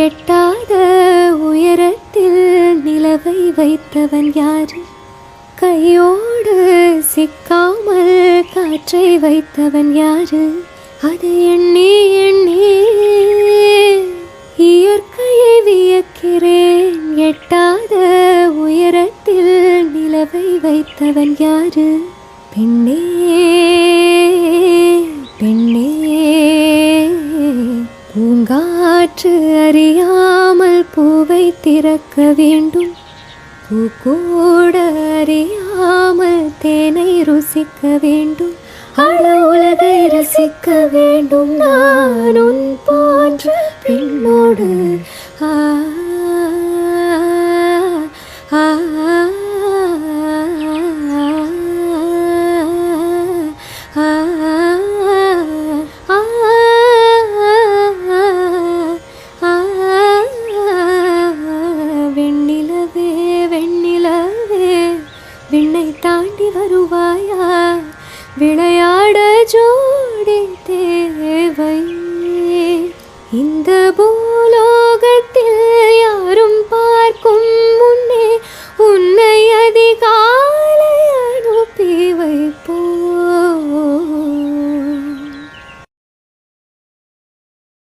எட்டாத உயரத்தில் நிலவை வைத்தவன் யாரு? கையோடு சிக்காமல் காற்றை வைத்தவன் யாரு? அதை எண்ணி எண்ணி இயற்கையை வியக்கிறேன். எட்டாத உயரத்தில் நிலவை வைத்தவன் யாரு? பெண்ணே பெண்ணே, பூங்காற்று அறியாமல் பூவை திறக்க வேண்டும். பூக்கூட அறியாமல் தேனை ருசிக்க வேண்டும். அழ உலகை ரசிக்க வேண்டும். நான் உன் போன்ற பெண்ணோடு ஆ ஆ வெண்ணிலவே வெண்ணிலவே, விண்ணை தாண்டி வருவாயா? விளையாட ஜோடி தேவை இந்த